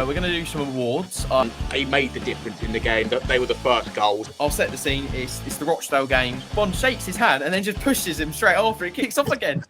We're going to do some awards. They made the difference in the game. That they were the first goals. I'll set the scene. It's the Rochdale game. Bond shakes his hand and then just pushes him straight after. It kicks off again.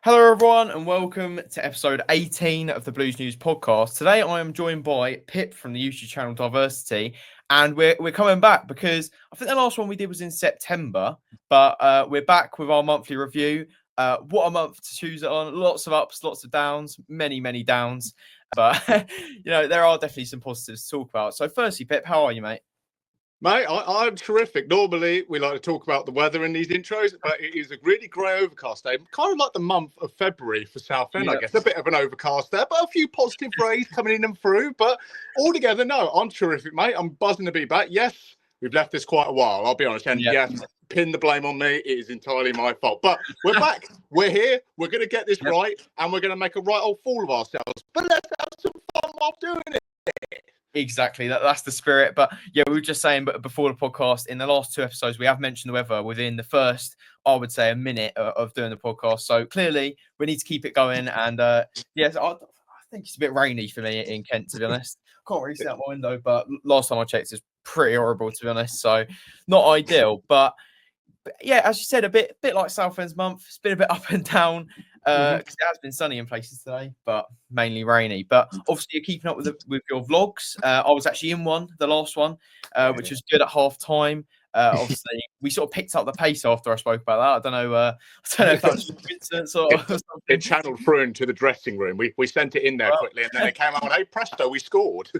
Hello everyone and welcome to episode 18 of the Blues News podcast. Today I am joined by Pip from the YouTube channel D1VERSITY, and we're coming back because I think the last one we did was in September, but we're back with our monthly review. What a month to choose it on. Lots of ups, lots of downs, many downs, but you know, there are definitely some positives to talk about. So firstly, Pip, how are you, mate? Mate, I'm terrific. Normally, we like to talk about the weather in these intros, but it is a really grey overcast day. Kind of like the month of February for Southend, I guess. A bit of an overcast there, but a few positive rays coming in and through. But altogether, no, I'm terrific, mate. I'm buzzing to be back. Yes, we've left this quite a while, I'll be honest. And yes, pin the blame on me. It is entirely my fault. But we're back. We're here. We're going to get this right, and we're going to make a right old fool of ourselves. But let's have some fun while doing it. Exactly, that's the spirit. But yeah, we were just saying, but before the podcast, in the last two episodes, we have mentioned the weather within the first, I would say, a minute of doing the podcast. So clearly, we need to keep it going. And yes, I think it's a bit rainy for me in Kent, to be honest. Can't really see out my window, but last time I checked, it's pretty horrible, to be honest. So not ideal, but yeah, as you said, a bit like Southend's month. It's been a bit up and down because it has been sunny in places today, but mainly rainy. But obviously, you're keeping up with your vlogs. I was actually in one, the last one, which was good at half time. Obviously, we sort of picked up the pace after I spoke about that. I don't know if that's a coincidence or something. It channeled through into the dressing room. We sent it in there quickly, and then it came out and hey, presto, we scored.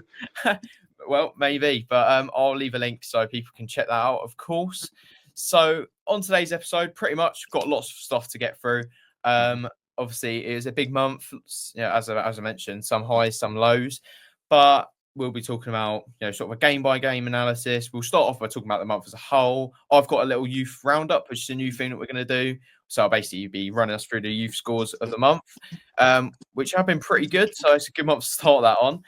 Well, maybe, but I'll leave a link so people can check that out, of course. So on today's episode, pretty much got lots of stuff to get through. Obviously, it was a big month. Yeah, as I mentioned, some highs, some lows, but we'll be talking about sort of a game by game analysis. We'll start off by talking about the month as a whole. I've got a little youth roundup, which is a new thing that we're going to do. So I'll basically be running us through the youth scores of the month, which have been pretty good. So it's a good month to start that on.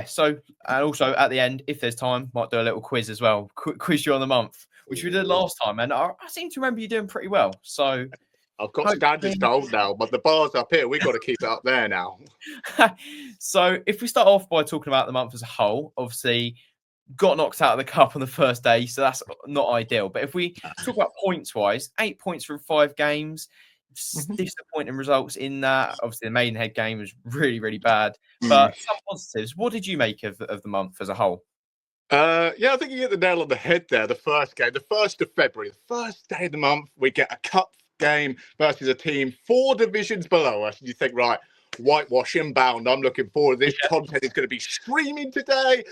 So and also at the end, if there's time, might do a little quiz as well. Quiz you on the month, which we did last time, and I seem to remember you doing pretty well. So I've got standards to hold now, but the bar's up here. We've got to keep it up there now. So if we start off by talking about the month as a whole, obviously got knocked out of the cup on the first day, so that's not ideal. But if we talk about points-wise, 8 points from 5 games. Disappointing results in that. Obviously, the Maidenhead game was really bad, but some positives. What did you make of the month as a whole? I think you hit the nail on the head there. The first game, the 1st of February, the first day of the month, we get a cup game versus a team 4 divisions below us. And you think, right, whitewashing bound. I'm looking forward to this. Content is going to be streaming today.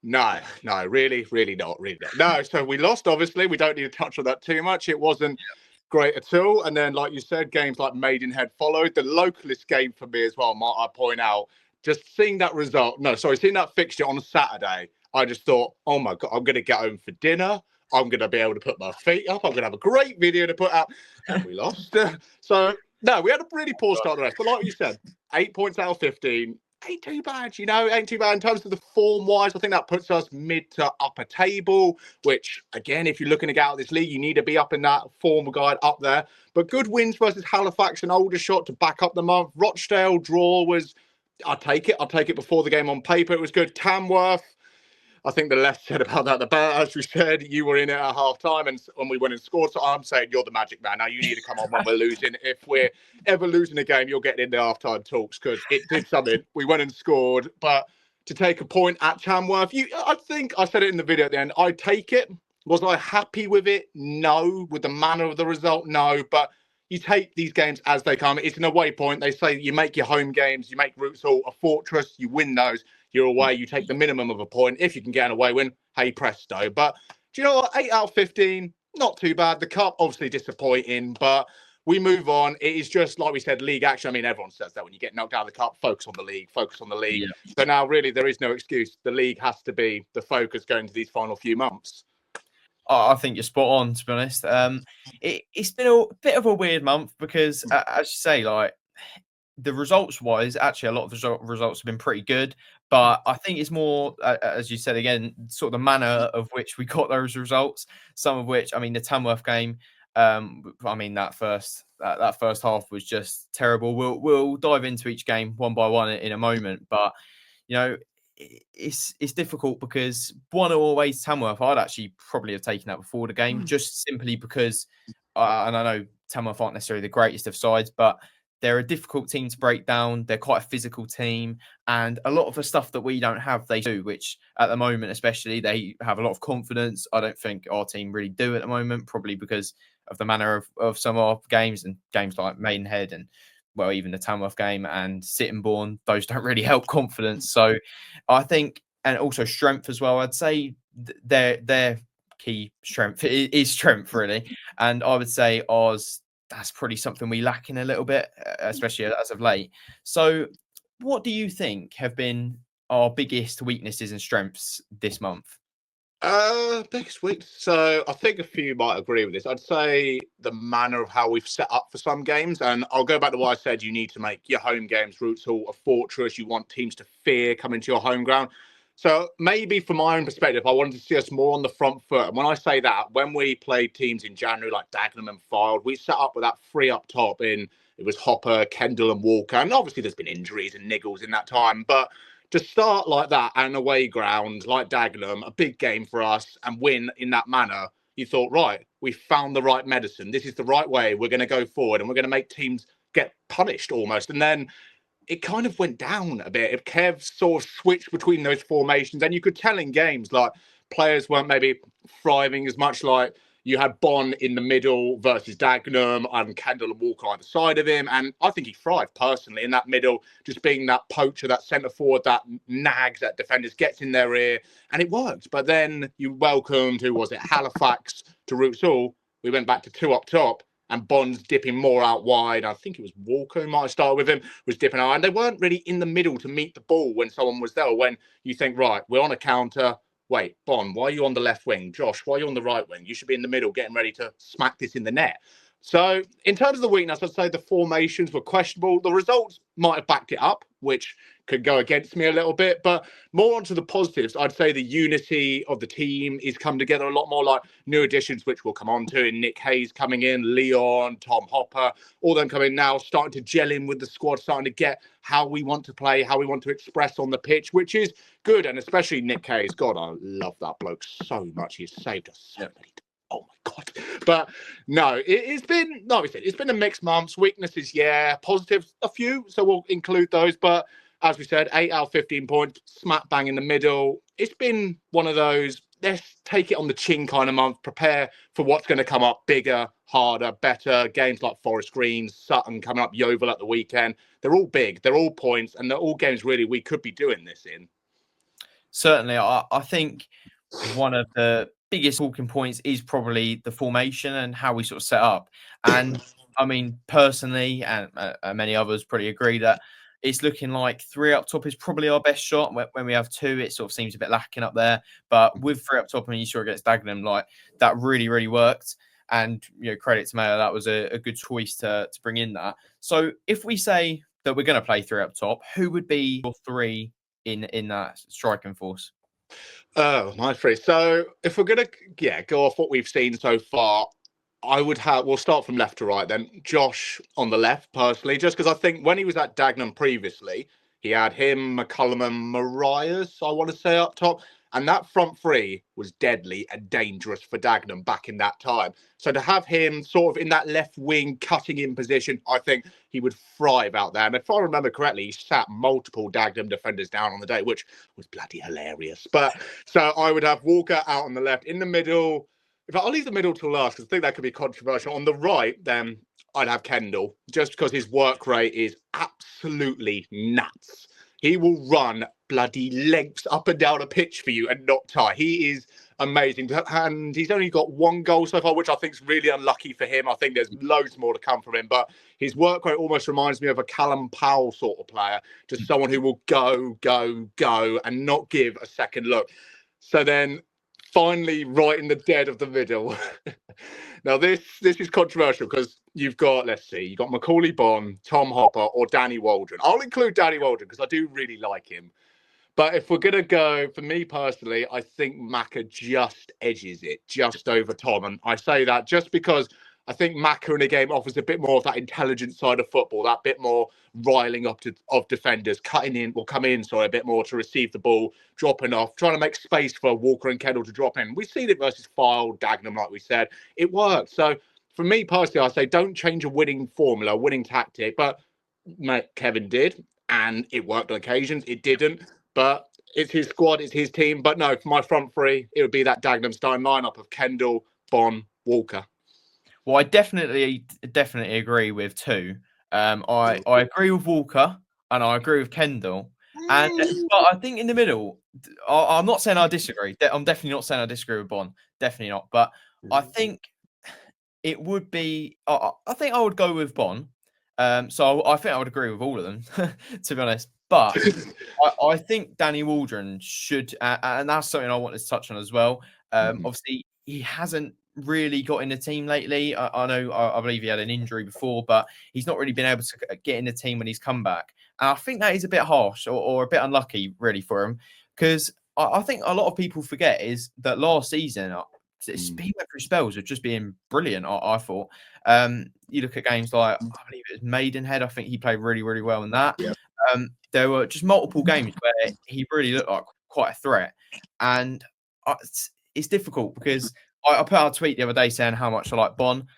No, really not. No, so we lost, obviously. We don't need to touch on that too much. It wasn't great at all. And then, like you said, games like Maidenhead followed. The localist game for me as well, might I point out. Just seeing that seeing that fixture on Saturday, I just thought, oh my God, I'm going to get home for dinner. I'm going to be able to put my feet up. I'm going to have a great video to put out. And we lost. So, no, we had a really poor start to the rest. But like you said, 8 points out of 15. Ain't too bad, ain't too bad in terms of the form-wise. I think that puts us mid to upper table, which, again, if you're looking to get out of this league, you need to be up in that form guide up there. But good wins versus Halifax and Aldershot to back up the month. Rochdale draw was, I'll take it before the game on paper. It was good. Tamworth, I think the less said about that, the better. As we said, you were in it at half time and when we went and scored. So I'm saying you're the magic man. Now you need to come on when we're losing. If we're ever losing a game, you're getting in the half-time talks because it did something. We went and scored. But to take a point at Tamworth, I think I said it in the video at the end, I'd take it. Was I happy with it? No. With the manner of the result? No. But you take these games as they come. It's an away point. They say you make your home games, you make Roots Hall a fortress, you win those. You're away, you take the minimum of a point. If you can get an away win, hey presto. But do you know what? 8 out of 15, not too bad. The cup, obviously disappointing, but we move on. It is just, like we said, league action. I mean, everyone says that when you get knocked out of the cup, focus on the league. Yeah. So now, really, there is no excuse. The league has to be the focus going to these final few months. I think you're spot on, to be honest. It's been a bit of a weird month because, as you say, like, the results wise, actually, a lot of the results have been pretty good. But I think it's more, as you said again, sort of the manner of which we got those results. Some of which, I mean, the Tamworth game. I mean, that first half was just terrible. We'll dive into each game one by one in a moment, but you know, it's difficult because 1-0 away to Tamworth, I'd actually probably have taken that before the game, just simply because, and I know Tamworth aren't necessarily the greatest of sides, but they're a difficult team to break down. They're quite a physical team, and a lot of the stuff that we don't have, they do, which at the moment, especially, they have a lot of confidence. I don't think our team really do at the moment, probably because of the manner of some of our games, and games like Maidenhead and, well, even the Tamworth game and Sittingbourne, those don't really help confidence. So I think, and also strength as well, I'd say their key strength is strength, really. And I would say ours, that's probably something we lack in a little bit, especially as of late. So what do you think have been our biggest weaknesses and strengths this month? Biggest weakness. So I think a few might agree with this. I'd say the manner of how we've set up for some games, and I'll go back to what I said. You need to make your home games, Roots Hall, a fortress. You want teams to fear coming to your home ground. So maybe from my own perspective, I wanted to see us more on the front foot. And when I say that, when we played teams in January like Dagenham and Fylde, we set up with that three up top in, it was Hopper, Kendall and Walker. And obviously there's been injuries and niggles in that time. But to start like that at an away ground like Dagenham, a big game for us, and win in that manner, you thought, right, we found the right medicine. This is the right way. We're going to go forward and we're going to make teams get punished almost. And then it kind of went down a bit. If Kev sort of switched between those formations, and you could tell in games like players weren't maybe thriving as much. Like you had Bon in the middle versus Dagenham and Kendall and Walker either side of him. And I think he thrived personally in that middle, just being that poacher, that centre forward, that nags at defenders, gets in their ear, and it worked. But then you welcomed, who was it, Halifax to Roots Hall. We went back to two up top, and Bond's dipping more out wide. I think it was Walker who might have started with him, was dipping out. And they weren't really in the middle to meet the ball when someone was there. When you think, right, we're on a counter. Wait, Bond, why are you on the left wing? Josh, why are you on the right wing? You should be in the middle getting ready to smack this in the net. So in terms of the weakness, I'd say the formations were questionable. The results might have backed it up, which could go against me a little bit. But more onto the positives, I'd say the unity of the team is come together a lot more, like new additions, which we'll come on to, in Nick Hayes coming in, Leon, Tom Hopper, all them coming now, starting to gel in with the squad, starting to get how we want to play, how we want to express on the pitch, which is good. And especially Nick Hayes. God, I love that bloke so much. He's saved us so many times. Oh my God. But no, it's been, like we said, it's been a mixed month. Weaknesses, yeah. Positives, a few. So we'll include those. But as we said, 8 out of 15 points, smack bang in the middle. It's been one of those, let's take it on the chin kind of month, prepare for what's going to come up, bigger, harder, better. Games like Forest Green, Sutton coming up, Yeovil at the weekend. They're all big. They're all points. And they're all games really we could be doing this in. Certainly, I think one of the biggest talking points is probably the formation and how we sort of set up. And I mean, personally, and many others probably agree that it's looking like three up top is probably our best shot. When we have two, it sort of seems a bit lacking up there. But with three up top, and you saw against Dagenham, like that really, really worked. And credit to Mayo, that was a good choice to bring in that. So if we say that we're going to play three up top, who would be your three in that striking force? Oh, my three. So if we're going to go off what we've seen so far, we'll start from left to right then. Josh on the left, personally, just because I think when he was at Dagenham previously, he had him, McCullum and Marias, I want to say, up top. And that front three was deadly and dangerous for Dagenham back in that time. So to have him sort of in that left wing cutting in position, I think he would thrive out there. And if I remember correctly, he sat multiple Dagenham defenders down on the day, which was bloody hilarious. But so I would have Walker out on the left. In the middle, if I'll leave the middle till last, because I think that could be controversial. On the right, then I'd have Kendall, just because his work rate is absolutely nuts. He will run bloody lengths up and down a pitch for you and not tire. He is amazing. And he's only got one goal so far, which I think is really unlucky for him. I think there's loads more to come from him. But his work rate almost reminds me of a Callum Powell sort of player. Just someone who will go, go, go and not give a second look. So then finally, right in the dead of the middle. Now, this is controversial because you've got, let's see, you've got Macaulay Bonne, Tom Hopper, or Danny Waldron. I'll include Danny Waldron because I do really like him. But if we're going to go, for me personally, I think Macca just edges it, just over Tom. And I say that just because I think Macca in a game offers a bit more of that intelligent side of football, that bit more riling up of defenders, cutting in, will come in, sorry, a bit more to receive the ball, dropping off, trying to make space for Walker and Kendall to drop in. We've seen it versus Fylde, Dagenham, like we said. It works. So for me personally, I say don't change a winning formula, a winning tactic. But Kevin did, and it worked on occasions. It didn't. But it's his squad, it's his team. But no, for my front three, it would be that Dagenham Stein lineup of Kendall, Bonne, Walker. Well, I definitely agree with two. I agree with Walker and I agree with Kendall. But I think in the middle, I'm not saying I disagree. I'm definitely not saying I disagree with Bonne. Definitely not. But I think it would be. I think I would go with Bonne. So I think I would agree with all of them, to be honest. But I think Danny Waldron should, and that's something I wanted to touch on as well. Obviously, he hasn't really got in the team lately. I know, I believe he had an injury before, but he's not really been able to get in the team when he's come back. And I think that is a bit harsh or a bit unlucky, really, for him, because I think a lot of people forget is that last season, he went through spells of just being brilliant. I thought. You look at games like, I believe it was Maidenhead. I think he played really, really well in that. Yeah. There were just multiple games where he really looked like quite a threat, and it's difficult because I put out a tweet the other day saying how much I like Bonne,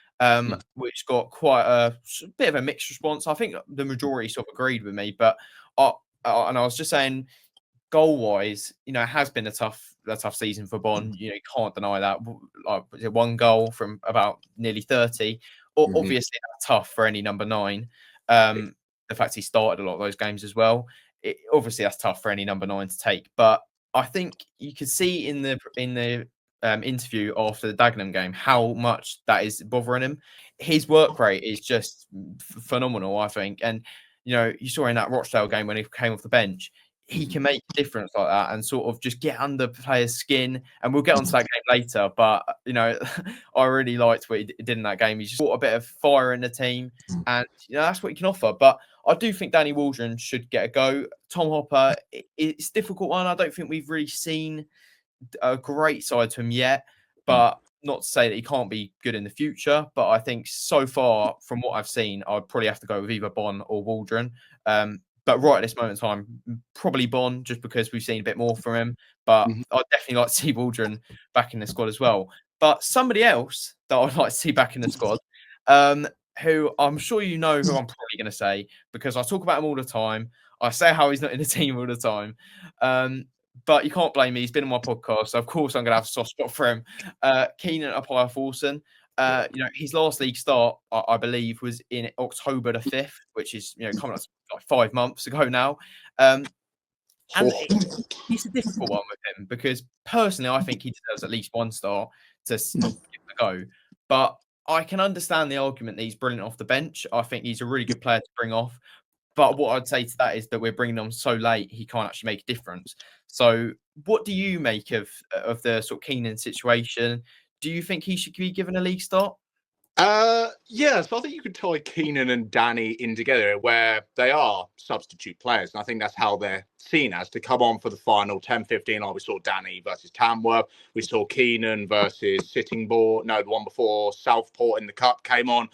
which got quite a bit of a mixed response. I think the majority sort of agreed with me, but and I was just saying, goal-wise, it has been a tough season for Bonne. You can't deny that. Like, one goal from about nearly 30. Obviously, that's tough for any number 9. The fact he started a lot of those games as well. Obviously, that's tough for any number 9 to take. But I think you could see in the interview after the Dagenham game how much that is bothering him. His work rate is just phenomenal, I think. And you saw in that Rochdale game when he came off the bench, he can make a difference like that and sort of just get under players' skin. And we'll get onto that game later. But, I really liked what he did in that game. He just brought a bit of fire in the team. And, that's what he can offer. But I do think Danny Waldron should get a go. Tom Hopper, it's a difficult one. I don't think we've really seen a great side to him yet. But not to say that he can't be good in the future. But I think so far, from what I've seen, I'd probably have to go with either Bonne or Waldron. But right at this moment in time, probably Bonne, just because we've seen a bit more from him. But I'd definitely like to see Waldron back in the squad as well. But somebody else that I'd like to see back in the squad, who I'm sure you know who I'm probably going to say, because I talk about him all the time. I say how he's not in the team all the time. But you can't blame me. He's been on my podcast, so of course I'm going to have a soft spot for him. Keenan Appiah-Forson. His last league start, I believe, was in October the 5th, which is coming up like 5 months ago now. And it's a difficult one with him because personally, I think he deserves at least 1 star to give it a go. But I can understand the argument that he's brilliant off the bench. I think he's a really good player to bring off. But what I'd say to that is that we're bringing him so late, he can't actually make a difference. So what do you make of the sort of Keenan situation? Do you think he should be given a league start? Yeah, so I think you could tie Keenan and Danny in together where they are substitute players. And I think that's how they're seen as, to come on for the final 10-15. Like we saw Danny versus Tamworth. We saw Keenan versus Sittingbourne. No, the one before Southport in the Cup came on.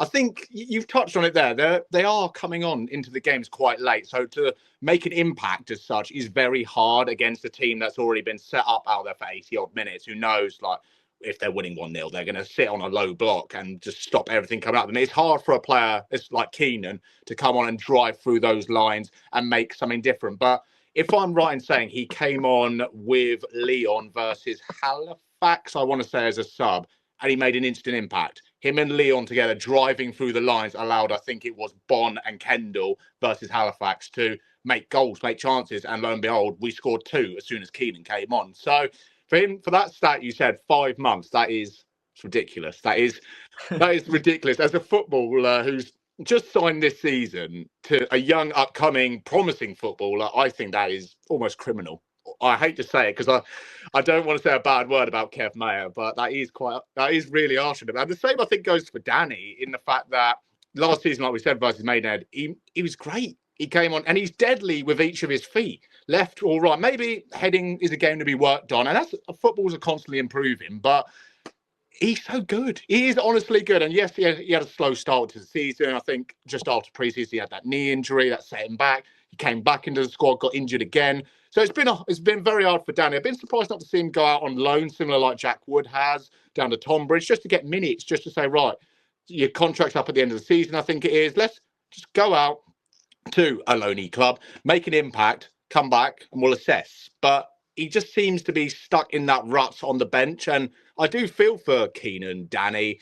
I think you've touched on it there. They are coming on into the games quite late. So to make an impact as such is very hard against a team that's already been set up out there for 80-odd minutes. Who knows, like, if they're winning 1-0, they're going to sit on a low block and just stop everything coming up. And it's hard for a player it's like Keenan to come on and drive through those lines and make something different. But if I'm right in saying he came on with Leon versus Halifax, I want to say, as a sub, and he made an instant impact. Him and Leon together driving through the lines allowed, I think it was Bonne and Kendall versus Halifax, to make goals, make chances. And lo and behold, we scored 2 as soon as Keenan came on. So for him, for that stat you said, 5 months, it's ridiculous. That is ridiculous. As a footballer who's just signed this season to a young, upcoming, promising footballer, I think that is almost criminal. I hate to say it because I don't want to say a bad word about 𝗘𝗕𝗥𝗪, but that is really harsh on him. And the same I think goes for Danny in the fact that last season, like we said, versus Maidenhead, he was great. He came on and he's deadly with each of his feet, left or right. Maybe heading is a game to be worked on, and that's footballs are constantly improving, but he's so good. He is honestly good. And yes, he had a slow start to the season. I think just after pre-season, he had that knee injury that set him back. He came back into the squad, got injured again. So it's been very hard for Danny. I've been surprised not to see him go out on loan, similar like Jack Wood has, down to Tonbridge, just to get minutes, just to say, right, your contract's up at the end of the season, I think it is. Let's just go out to a loanee club, make an impact, come back, and we'll assess. But he just seems to be stuck in that rut on the bench. And I do feel for Keenan, Danny.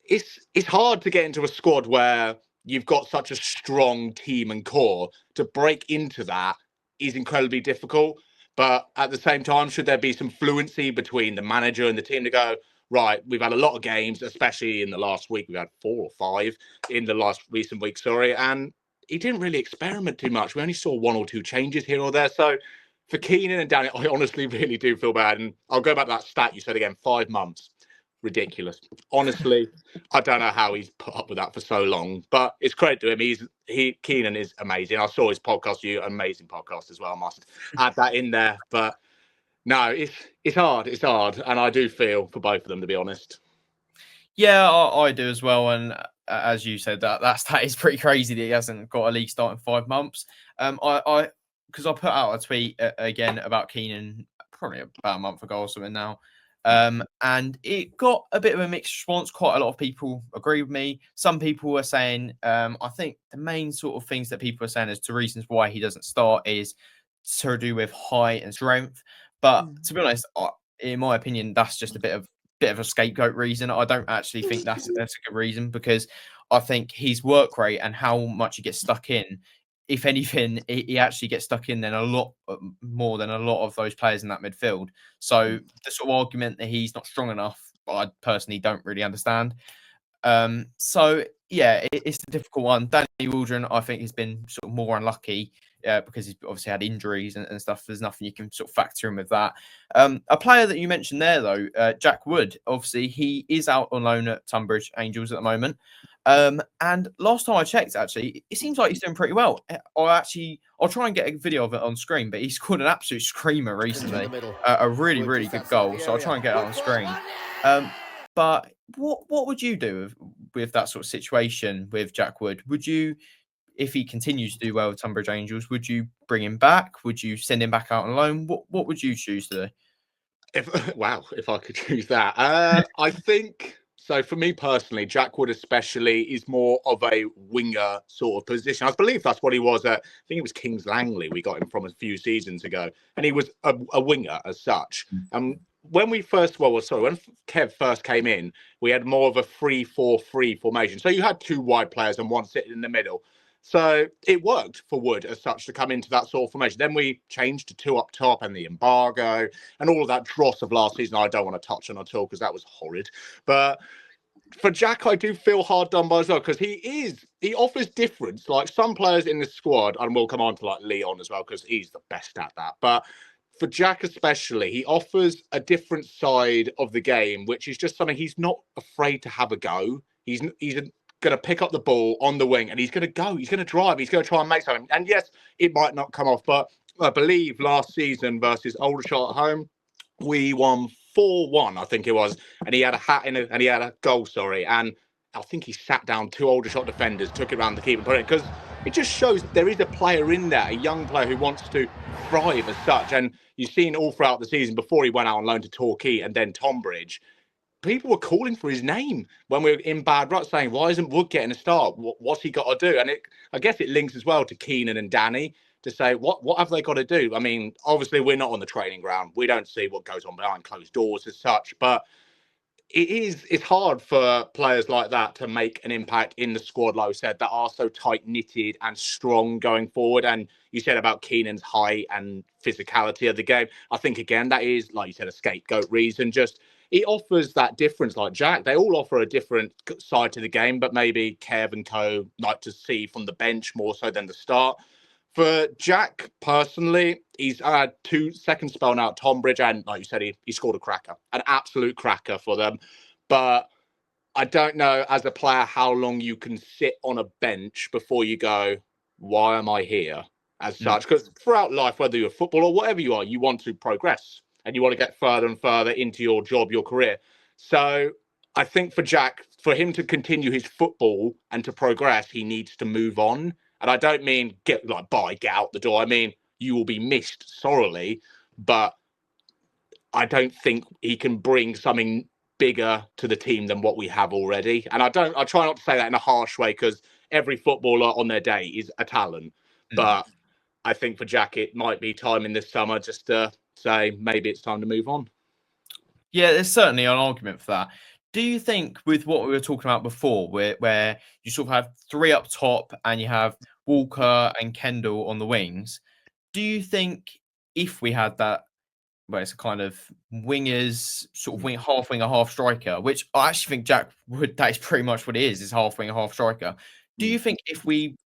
It's hard to get into a squad where you've got such a strong team and core. To break into that is incredibly difficult. But at the same time, should there be some fluency between the manager and the team to go, right, we've had a lot of games, especially in the last week. We've had 4 or 5 in the last recent week, and he didn't really experiment too much. We only saw 1 or 2 changes here or there. So for Keenan and Danny, I honestly really do feel bad. And I'll go back to that stat you said again, 5 months. Ridiculous. Honestly, I don't know how he's put up with that for so long, but it's credit to him. Keenan is amazing. I saw his podcast, amazing podcast as well. I must add that in there. But no, it's hard. It's hard. And I do feel for both of them, to be honest. Yeah, I do as well. And as you said, that stat is pretty crazy that he hasn't got a league start in 5 months. Because I put out a tweet again about Keenan probably about a month ago or something now. And it got a bit of a mixed response. Quite a lot of people agree with me. Some people were saying, I think the main sort of things that people are saying as to reasons why he doesn't start is to do with height and strength. But to be honest, in my opinion, that's just a bit of a scapegoat reason. I don't actually think that's a good reason, because I think his work rate and how much he gets stuck in, if anything, he actually gets stuck in then a lot more than a lot of those players in that midfield. So the sort of argument that he's not strong enough, I personally don't really understand. So yeah, it's a difficult one. Danny Waldron, I think, has been sort of more unlucky because he's obviously had injuries and stuff. There's nothing you can sort of factor in with that. A player that you mentioned there, though, Jack Wood, obviously he is out on loan at Tunbridge Angels at the moment. And last time I checked, actually, it seems like he's doing pretty well. I'll try and get a video of it on screen, but he scored an absolute screamer recently, a really, really good goal. So I'll try and get it on screen. But what would you do with that sort of situation with Jack Wood? Would you, if he continues to do well with Tunbridge Angels, would you bring him back? Would you send him back out on loan? What would you choose to do? If I could choose that, I think so. For me personally, Jack Wood especially is more of a winger sort of position. I believe that's what he was at. I think it was Kings Langley. We got him from a few seasons ago, and he was a winger as such. When when Kev first came in, we had more of a 3-4-3 formation. So you had 2 wide players and 1 sitting in the middle. So it worked for Wood as such to come into that sort of formation. Then we changed to 2 up top and the embargo and all of that dross of last season. I don't want to touch on at all because that was horrid. But for Jack, I do feel hard done by as well, because he offers difference. Like some players in the squad, and we'll come on to like Leon as well because he's the best at that. But for Jack especially, he offers a different side of the game, which is just something he's not afraid to have a go. He's going to pick up the ball on the wing and he's going to go. He's going to drive. He's going to try and make something. And yes, it might not come off, but I believe last season versus Aldershot at home, we won 4-1, I think it was. And he had a hat in it, and he had a goal, And I think he sat down 2 Aldershot defenders, took it around the keeper and put it, because it just shows there is a player in there, a young player who wants to thrive as such. And you've seen all throughout the season before he went out on loan to Torquay and then Tonbridge, people were calling for his name when we were in bad ruts, saying, why isn't Wood getting a start? What's he got to do? And I guess it links as well to Keenan and Danny to say, what have they got to do? I mean, obviously, we're not on the training ground. We don't see what goes on behind closed doors as such. But it's hard for players like that to make an impact in the squad, like we said, that are so tight-knitted and strong going forward. And you said about Keenan's height and physicality of the game. I think, again, that is, like you said, a scapegoat reason. Just he offers that difference like Jack. They all offer a different side to the game, but maybe Kev and co like to see from the bench more so than the start. For Jack, personally, he's had 2 second spell now at Tonbridge, and like you said, he scored a cracker, an absolute cracker for them. But I don't know, as a player, how long you can sit on a bench before you go, why am I here? As such, because throughout life, whether you're a footballer or whatever you are, you want to progress and you want to get further and further into your job, your career. So I think for Jack, for him to continue his football and to progress, he needs to move on. And I don't mean get out the door. I mean, you will be missed sorely, but I don't think he can bring something bigger to the team than what we have already. And I try not to say that in a harsh way, because every footballer on their day is a talent. But I think for Jack, it might be time in this summer just to say maybe it's time to move on. Yeah, there's certainly an argument for that. Do you think, with what we were talking about before, where you sort of have 3 up top and you have Walker and Kendall on the wings, do you think if we had that, where it's a kind of wingers, sort of half winger, half striker, which I actually think Jack would, that is pretty much what it is half winger, half striker. Do you think if we,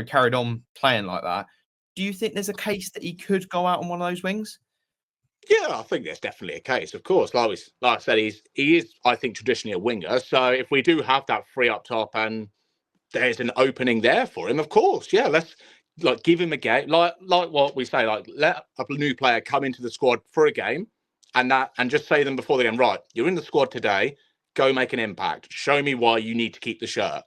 carried on playing like that, do you think there's a case that he could go out on one of those wings? Yeah, I think there's definitely a case, of course. Like I said, he is, I think, traditionally a winger. So if we do have that 3 up top and there's an opening there for him, of course, yeah, let's give him a game. Like what we say, let a new player come into the squad for a game and just say to them before the game, right, you're in the squad today, go make an impact. Show me why you need to keep the shirt.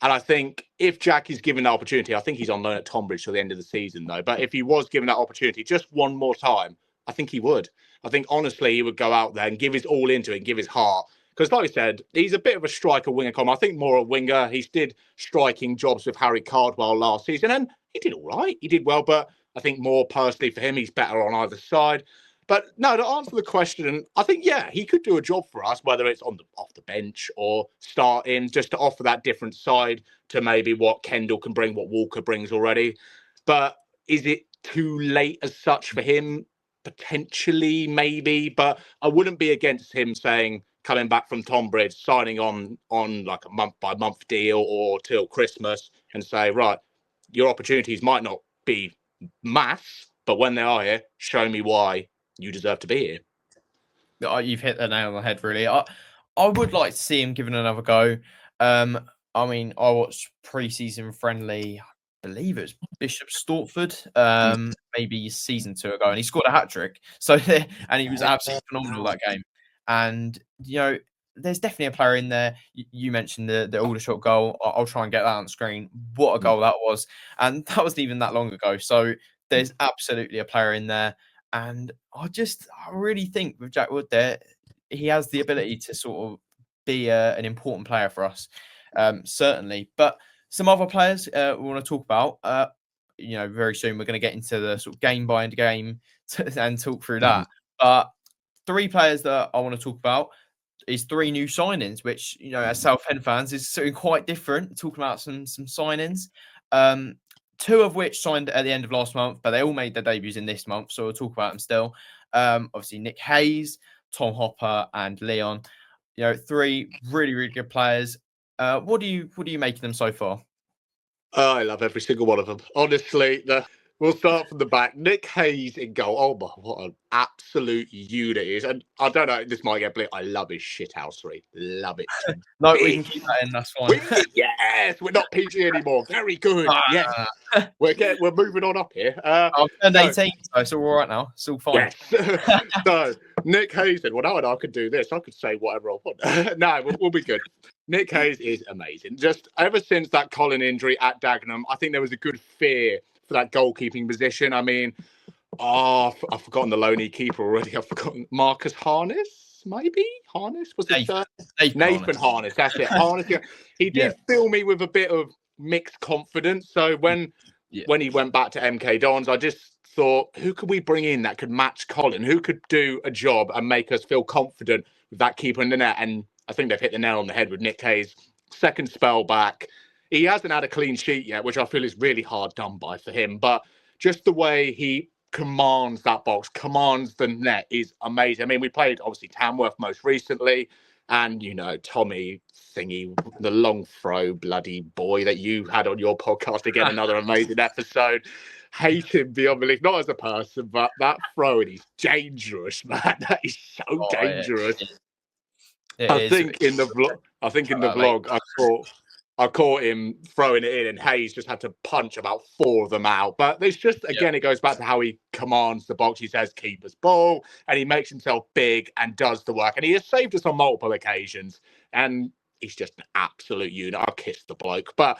And I think if Jack is given that opportunity, I think he's on loan at Tonbridge till the end of the season, though. But if he was given that opportunity just one more time, I think he would. I think, honestly, he would go out there and give his all into it and give his heart. Because, like I said, he's a bit of a striker winger. I think more a winger. He did striking jobs with 𝗙𝗕𝗕𝗥𝗪 last season, and he did all right. He did well, but I think more personally for him, he's better on either side. But no, to answer the question, I think, yeah, he could do a job for us, whether it's off the bench or starting, just to offer that different side to maybe what Kendall can bring, what Walker brings already. But is it too late as such for him? Potentially, maybe, but I wouldn't be against him saying, coming back from Tonbridge, signing on like a month-by-month deal or till Christmas, and say, right, your opportunities might not be mass, but when they are here, show me why you deserve to be here. You've hit the nail on the head, really. I would like to see him given another go. I mean, I watched pre-season friendly, I believe it was Bishop Stortford, maybe season 2 ago, and he scored a hat-trick. So, and he was absolutely phenomenal that game. And, there's definitely a player in there. You mentioned the Aldershot goal. I'll try and get that on screen. What a goal that was. And that wasn't even that long ago. So there's absolutely a player in there. And I really think with Jack Wood there, he has the ability to sort of be an important player for us, certainly. But some other players we want to talk about, very soon we're going to get into the sort of game by game and talk through that. But 3 players that I want to talk about is 3 new signings, which, as Southend fans is something quite different, talking about some signings. 2 of which signed at the end of last month, but they all made their debuts in this month, so we'll talk about them still. Obviously, Nick Hayes, Tom Hopper, and Leon. 3 really, really good players. What do you make of them so far? I love every single one of them. Honestly, we'll start from the back. Nick Hayes in goal. Oh my, what an absolute unit he is. And I don't know, this might get bleak. I love his shithousery. Love it. No, we can keep that in. That's fine. Yes, we're not PG anymore. Very good. Yes, we're moving on up here. I've turned 18, so it's all right now. It's all fine. Yes. So Nick Hayes said, well, I could do this. I could say whatever I want. No, we'll be good. Nick Hayes is amazing. Just ever since that Colin injury at Dagenham, I think there was a good fear for that goalkeeping position. I mean, I've forgotten the loney keeper already. I've forgotten Marcus Harness, maybe? Harness? Was it Nathan Harness? That's it. Harness. Yeah. He did fill me with a bit of mixed confidence. So when he went back to MK Dons, I just thought, who could we bring in that could match Colin? Who could do a job and make us feel confident with that keeper in the net? And I think they've hit the nail on the head with Nick Hayes. Second spell back. He hasn't had a clean sheet yet, which I feel is really hard done by for him. But just the way he commands that box, commands the net is amazing. I mean, we played, obviously, Tamworth most recently. And, you know, Tommy thingy, the long throw bloody boy that you had on your podcast, again, another amazing episode. Hate him beyond belief, not as a person, but that throwing, he's dangerous, man. That is so dangerous. I think in the vlog, I caught him throwing it in, and Hayes just had to punch about 4 of them out. But it's just, again, it goes back to how he commands the box. He says, keeper's ball, and he makes himself big and does the work. And he has saved us on multiple occasions. And he's just an absolute unit. I'll kiss the bloke, but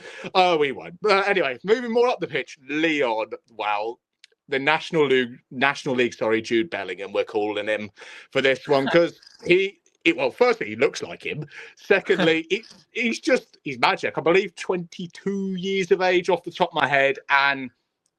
we won't. Anyway, moving more up the pitch, Leon, well, the National League, Jude Bellingham, we're calling him for this one, because firstly, he looks like him. Secondly, he's magic. I believe 22 years of age off the top of my head. And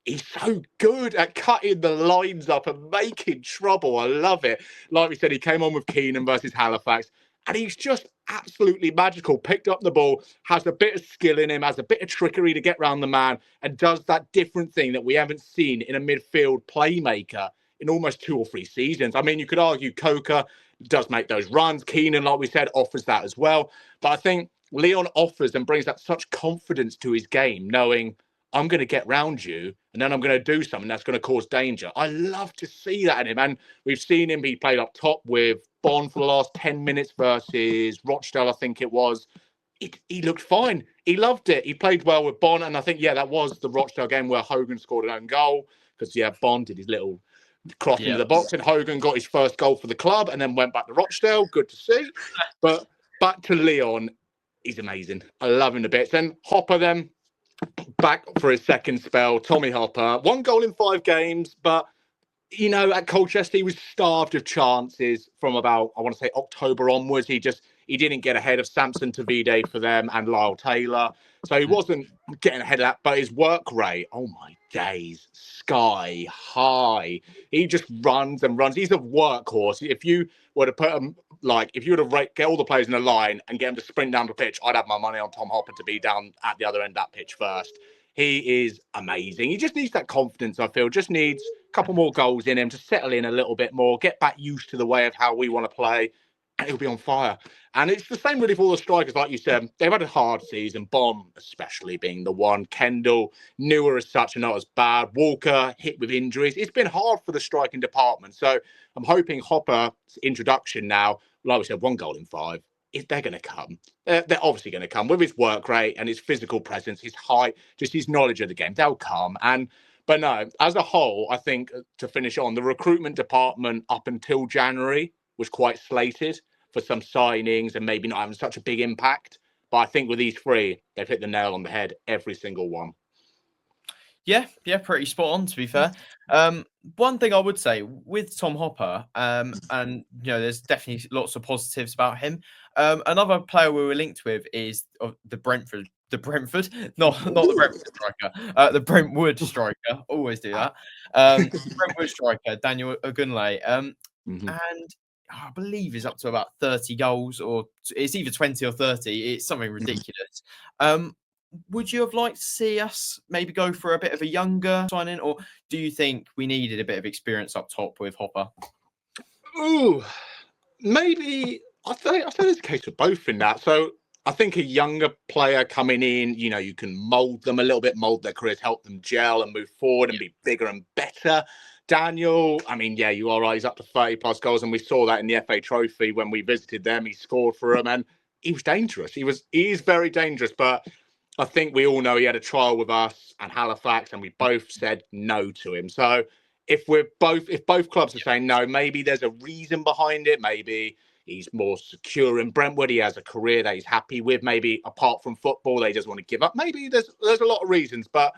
he's so good at cutting the lines up and making trouble. I love it. Like we said, he came on with Keenan versus Halifax. And he's just absolutely magical. Picked up the ball, has a bit of skill in him, has a bit of trickery to get round the man, and does that different thing that we haven't seen in a midfield playmaker in almost 2 or 3 seasons. I mean, you could argue Coker does make those runs. Keenan, like we said, offers that as well. But I think Leon offers and brings that such confidence to his game, knowing I'm going to get round you and then I'm going to do something that's going to cause danger. I love to see that in him. And we've seen him, he played up top with Bond for the last 10 minutes versus Rochdale, I think it was. He looked fine. He loved it. He played well with Bond. And I think, that was the Rochdale game where Hogan scored an own goal because, Bond did his little cross into the box, and Hogan got his first goal for the club and then went back to Rochdale. Good to see. But back to Leon, he's amazing. I love him to bits. And Hopper then, back for his second spell. Tommy Hopper, 1 goal in 5 games, but at Colchester he was starved of chances from about, I want to say, October onwards. He didn't get ahead of Samson Tavide for them and Lyle Taylor, so he wasn't getting ahead of that. But his work rate, oh my days, sky high. He just runs and runs. He's a workhorse. If you were to put him, if you were to get all the players in a line and get him to sprint down the pitch, I'd have my money on Tom Hopper to be down at the other end of that pitch first. He is amazing. He just needs that confidence, I feel. Just needs a couple more goals in him to settle in a little bit more, get back used to the way of how we want to play, and he'll be on fire. And it's the same really for all the strikers, like you said. They've had a hard season, Bond especially being the one. Kendall, newer as such and not as bad. Walker, hit with injuries. It's been hard for the striking department. So I'm hoping Hopper's introduction now, like we said, 1 goal in 5. They're going to come. They're obviously going to come with his work rate and his physical presence, his height, just his knowledge of the game. They'll come. But no, as a whole, I think to finish on, the recruitment department up until January was quite slated for some signings and maybe not having such a big impact. But I think with these 3, they've hit the nail on the head, every single one. Yeah, pretty spot on, to be fair. One thing I would say with Tom Hopper, and there's definitely lots of positives about him. Another player we were linked with is the Brentford, not the Brentford striker, the Brentwood striker. Always do that. Brentwood striker Daniel Ogunleye, and I believe he's up to about 30 goals, or it's either 20 or 30. It's something ridiculous. Would you have liked to see us maybe go for a bit of a younger signing, or do you think we needed a bit of experience up top with Hopper? Ooh, maybe. I think there's a case of both in that. So I think a younger player coming in, you can mould them a little bit, mould their careers, help them gel and move forward and be bigger and better. Daniel, I mean, you are right. He's up to 30 plus goals, and we saw that in the FA Trophy when we visited them. He scored for them, and he was dangerous. He is very dangerous, but I think we all know he had a trial with us and Halifax, and we both said no to him. So if both clubs are saying no, maybe there's a reason behind it. Maybe he's more secure in Brentwood. He has a career that he's happy with. Maybe apart from football, they just want to give up. Maybe there's a lot of reasons, but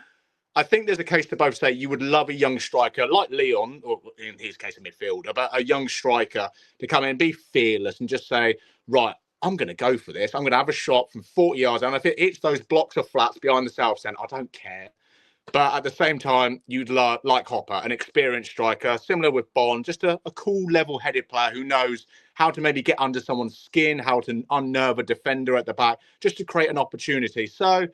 I think there's a case to both say you would love a young striker like Leon, or in his case a midfielder, but a young striker to come in, be fearless and just say, right, I'm going to go for this. I'm going to have a shot from 40 yards. And if it hits those blocks of flats behind the South End, I don't care. But at the same time, you'd like Hopper, an experienced striker, similar with Bond, just a cool, level-headed player who knows how to maybe get under someone's skin, how to unnerve a defender at the back, just to create an opportunity. So,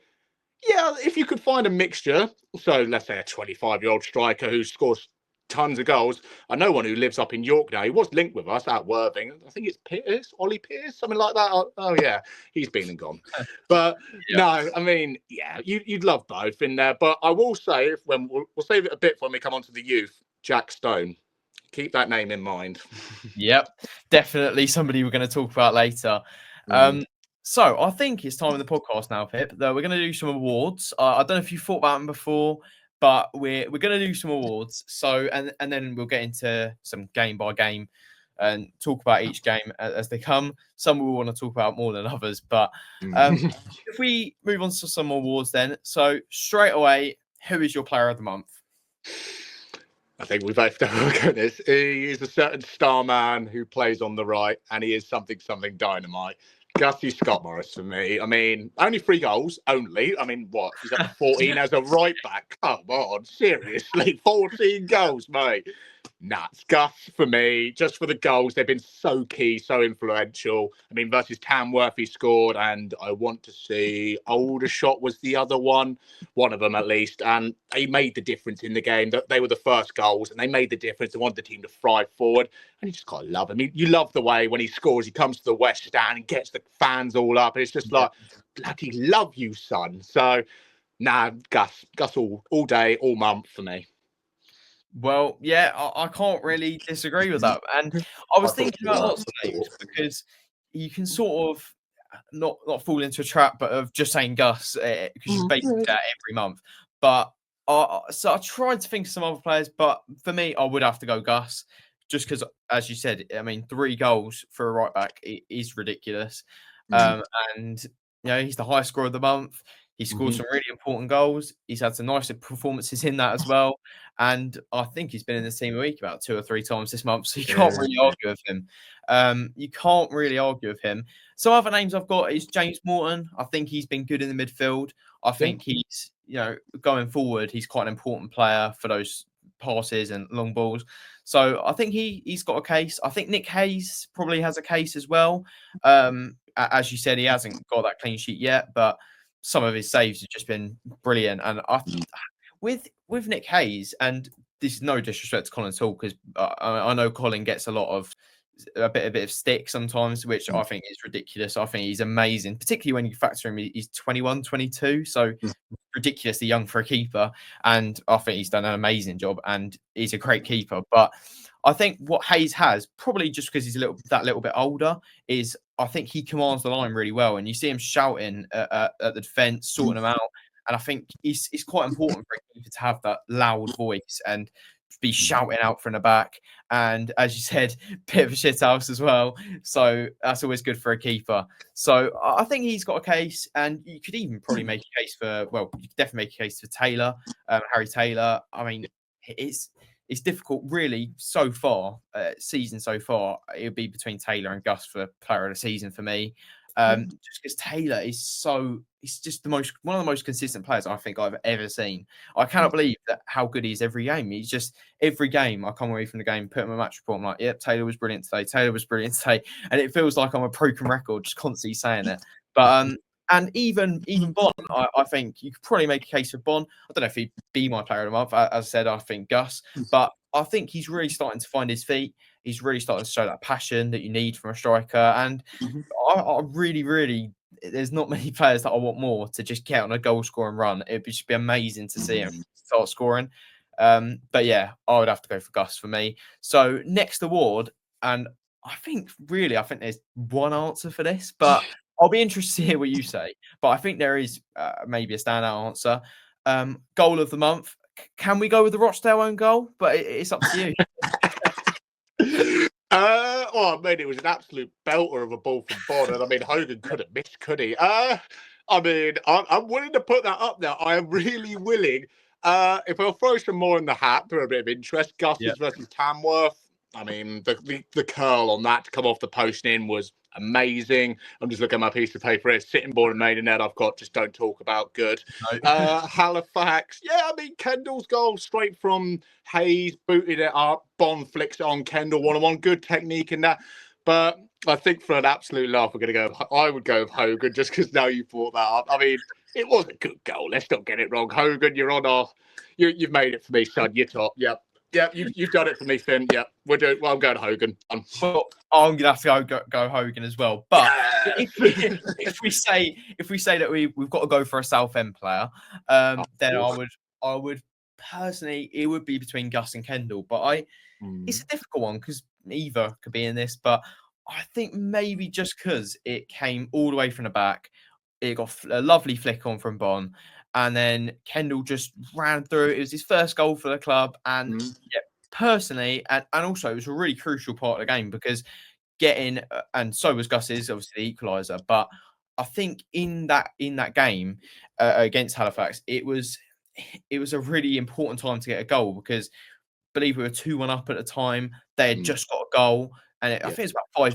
if you could find a mixture, so let's say a 25-year-old striker who scores tons of goals. I know one who lives up in York now. He was linked with us at Worthing. I think it's Pierce, Ollie Pierce, something like that. Oh yeah, he's been and gone. But Yeah. no, I mean, yeah, you'd love both in there. But I will say, when we'll save it a bit when we come on to the youth, Jack Stone. Keep that name in mind. Yep, definitely somebody we're going to talk about later. So I think it's time in the podcast now, Pip, that we're going to do some awards. I don't know if you've thought about them before, but we're going to do some awards. So and then we'll get into some game by game and talk about each game as they come. Some we want to talk about more than others, but if we move on to some awards then. So straight away, who is your player of the month? I think we both know this. He is a certain star man who plays on the right, and he is something dynamite. Gussie Scott Morris for me. I mean, only 3 goals, only. I mean, what? He's up to 14 as a right back. Come on, seriously. 14 goals, mate. Nuts. Gus for me, just for the goals. They've been so key, so influential. I mean, versus Tamworth, he scored, and I want to see Aldershot was the other one of them at least. And they made the difference in the game. They were the first goals, and they made the difference. They wanted the team to thrive forward. And you just got to love him. You love the way when he scores, he comes to the West Stand and gets the fans all up. And it's just like, bloody love you, son. So, nah, Gus all day, all month for me. Well, yeah, I can't really disagree with that. And I was thinking about lots of names because you can sort of not fall into a trap, but of just saying Gus because you basically that every month. But so I tried to think of some other players, but for me, I would have to go Gus just because, as you said, I mean, 3 goals for a right back is ridiculous. And he's the highest scorer of the month. He scored some really important goals. He's had some nice performances in that as well. And I think he's been in the team a week about 2 or 3 times this month. So you can't really argue with him. You can't really argue with him. Some other names I've got is James Morton. I think he's been good in the midfield. I think he's, going forward, he's quite an important player for those passes and long balls. So I think he's got a case. I think Nick Hayes probably has a case as well. As you said, he hasn't got that clean sheet yet, but some of his saves have just been brilliant. And with Nick Hayes, and this is no disrespect to Colin at all, because I know Colin gets a bit of stick sometimes, which I think is ridiculous. I think he's amazing, particularly when you factor him, he's 21, 22, so ridiculously young for a keeper. And I think he's done an amazing job, and he's a great keeper. But I think what Hayes has, probably just because he's that little bit older, is I think he commands the line really well, and you see him shouting at the defence, sorting them out. And I think it's quite important for a keeper to have that loud voice and be shouting out from the back. And as you said, bit of a shit house as well. So that's always good for a keeper. So I think he's got a case, and you could even probably make a case for, you could definitely make a case for Taylor, Harry Taylor. I mean, it's difficult really so far, season so far. It would be between Taylor and Gus for player of the season for me. Just because Taylor is he's just one of the most consistent players I think I've ever seen. I cannot believe how good he is every game. He's just every game I come away from the game, put him a match report. I'm like, yep, Taylor was brilliant today. Taylor was brilliant today, and it feels like I'm a broken record, just constantly saying it. But and even Bon, I think you could probably make a case for Bon. I don't know if he'd be my player of the month. As I said, I think Gus, but I think he's really starting to find his feet. He's really starting to show that passion that you need from a striker. And I really, there's not many players that I want more to just get on a goal scoring run. It'd just be amazing to see him start scoring. But yeah, I would have to go for Gus for me. So next award, and I think there's one answer for this, but I'll be interested to hear what you say. But I think there is maybe a standout answer. Goal of the month. Can we go with the Rochdale own goal? But it's up to you. I mean, it was an absolute belter of a ball from Bon, and I mean, Hogan couldn't miss, could he? I mean, I'm willing to put that up there. I am really willing. If I'll throw some more in the hat for a bit of interest, Gus's versus Tamworth. I mean, the curl on that to come off the post in was amazing. I'm just looking at my piece of paper here. Sitting Board and Maidenhead I've got, just don't talk about good. No. Halifax. Yeah, I mean, Kendall's goal straight from Hayes, booted it up. Bon flicks it on Kendall, 1-on-1. Good technique in that. But I think for an absolute laugh, I would go with Hogan, just because now you brought that up. I mean, it was a good goal. Let's not get it wrong. Hogan, you've made it for me, son. You're top. Yep. Yeah, you've done it for me, Finn. Yeah, we're doing. Well, I'm going Hogan. Well, I'm gonna have to go Hogan as well. But Yes! if we say that we've got to go for a Southend player, then I would personally, it would be between Gus and Kendall. But it's a difficult one because either could be in this. But I think maybe just because it came all the way from the back, it got a lovely flick on from Bon, and then Kendall just ran through. It was his first goal for the club, and yeah, personally, and also it was a really crucial part of the game because getting and so was Gus's, obviously the equaliser. But I think in that game against Halifax, it was a really important time to get a goal because I believe we were 2-1 up at the time. They had just got a goal, and I think it's about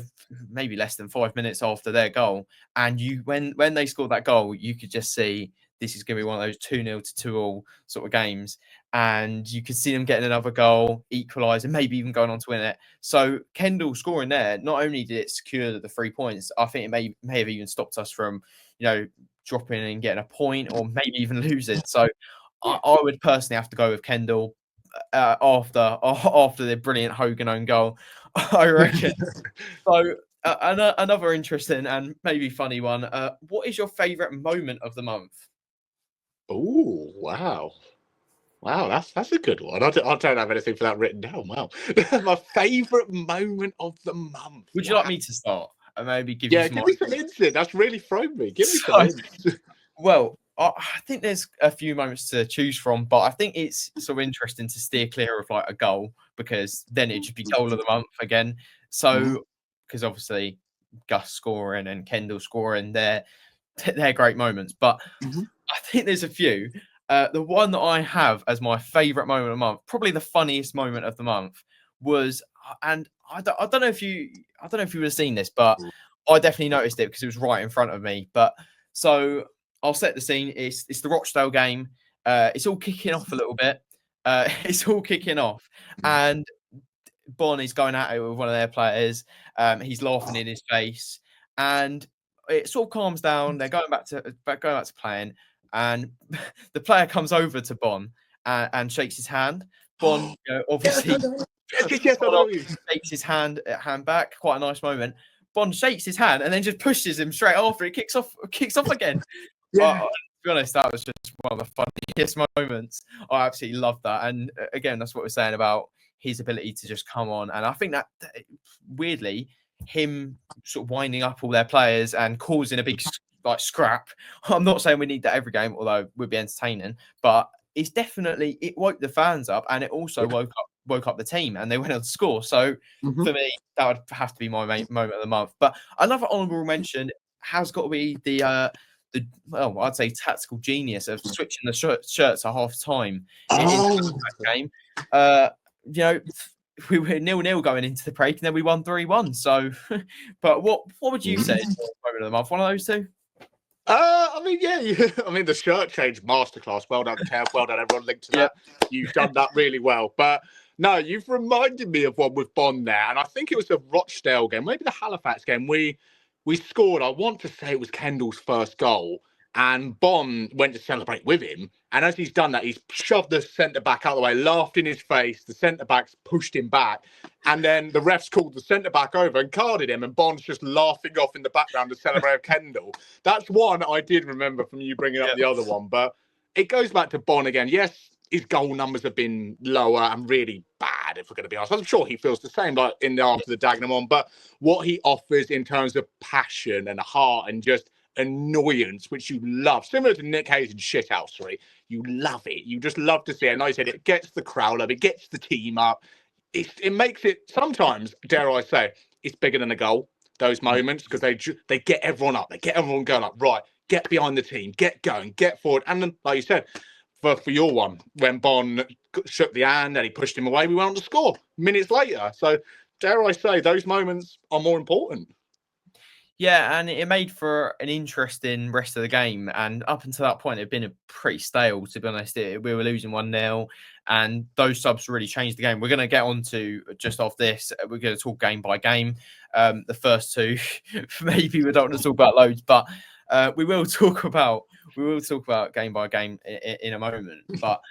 maybe less than 5 minutes after their goal. And when they scored that goal, you could just see this is going to be one of those 2-0 to 2-2 sort of games. And you could see them getting another goal, equalising, maybe even going on to win it. So Kendall scoring there, not only did it secure the 3 points, I think it may have even stopped us from, dropping and getting a point or maybe even losing. So I would personally have to go with Kendall after the brilliant Hogan own goal, I reckon. So another interesting and maybe funny one. What is your favourite moment of the month? Oh, wow. Wow, that's a good one. I don't have anything for that written down. Wow. My favourite moment of the month. Would you like me to start? And maybe give Yeah, you some give me some hints in. That's really thrown me. Give me some hints. Well, I think there's a few moments to choose from, but I think it's sort of interesting to steer clear of like a goal because then it'd just be goal of the month again. So, because obviously Gus scoring and Kendall scoring, they're great moments. But I think there's a few. The one that I have as my favourite moment of the month, probably the funniest moment of the month, was, and I don't know if you would have seen this, but I definitely noticed it because it was right in front of me. But so I'll set the scene. It's the Rochdale game. It's all kicking off a little bit. It's all kicking off, and Bon is going at it with one of their players. He's laughing in his face, and it sort of calms down. They're going back to playing, and the player comes over to Bon and shakes his hand. Bon, obviously, shakes his hand back. Quite a nice moment. Bon shakes his hand and then just pushes him straight after it kicks off again. To be honest, that was just one of the funniest moments. I absolutely loved that. And again, that's what we're saying about his ability to just come on. And I think that weirdly, him sort of winding up all their players and causing a big scrap. I'm not saying we need that every game, although it would be entertaining, but it's definitely, it woke the fans up and it also woke up the team and they went on to score. So for me, that would have to be my main moment of the month. But another honourable mention has got to be the I'd say tactical genius of switching the shirts at half time in that game. We were 0-0 going into the break and then we won 3-1. So, but what would you say is the moment of the month? One of those two? I mean, I mean, the shirt change masterclass. Well done, Kev. Well done, everyone. Linked to that. You've done that really well. But no, you've reminded me of one with Bon there, and I think it was the Rochdale game, maybe the Halifax game. We scored. I want to say it was Kendall's first goal, and Bon went to celebrate with him. And as he's done that, he's shoved the centre back out of the way, laughed in his face. The centre back's pushed him back. And then the refs called the centre back over and carded him. And Bon's just laughing off in the background to celebrate with Kendall. That's one I did remember from you bringing up the other one. But it goes back to Bon again. Yes, his goal numbers have been lower and really bad, if we're going to be honest. I'm sure he feels the same like after the Dagenham one. But what he offers in terms of passion and heart and just annoyance, which you love, similar to Nick Hayes and shithousery, you love it. You just love to see it. And like I said, it gets the crowd up, it gets the team up. It makes it sometimes, dare I say, it's bigger than a goal. Those moments because they get everyone up, they get everyone going up. Right, get behind the team, get going, get forward. And then, like you said, for your one, when Bon shook the hand and he pushed him away, we went on to score minutes later. So, dare I say, those moments are more important. Yeah, and it made for an interesting rest of the game. And up until that point, it had been pretty stale, to be honest. We were losing 1-0, and those subs really changed the game. We're going to get on to, just off this, we're going to talk game by game. The first two, maybe we don't want to talk about loads, but we will talk about game by game in a moment. But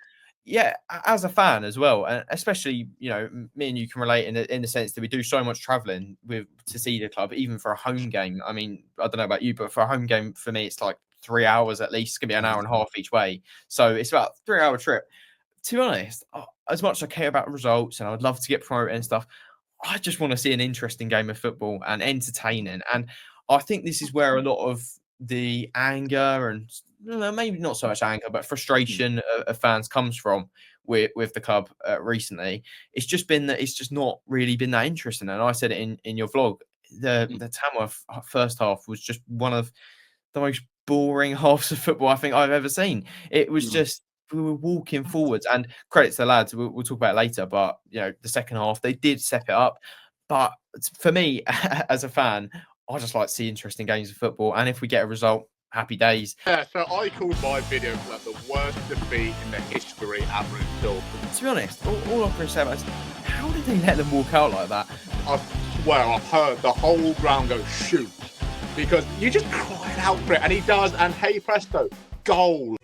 yeah, as a fan as well, and especially, you know, me and you can relate in the sense that we do so much traveling with to see the club, even for a home game. I mean, I don't know about you, but for a home game, for me, it's like 3 hours at least. It's gonna be an hour and a half each way, so it's about a 3 hour trip. To be honest, as much as I care about results and I would love to get promoted and stuff, I just want to see an interesting game of football and entertaining. And I think this is where a lot of the anger and maybe not so much anger, but frustration of fans comes from with the club recently. It's just been that it's just not really been that interesting. And I said it in your vlog. The Tamworth first half was just one of the most boring halves of football I think I've ever seen. It was just we were walking forwards, and credit to the lads. We'll talk about it later, but you know the second half they did step it up. But for me, as a fan, I just like to see interesting games of football, and if we get a result, happy days. Yeah, so I called my video like the worst defeat in the history at Root. To be honest, all I'm going to say about this, how did they let them walk out like that? I swear I've heard the whole ground go shoot, because you just cried out for it, and he does, and hey presto, goal.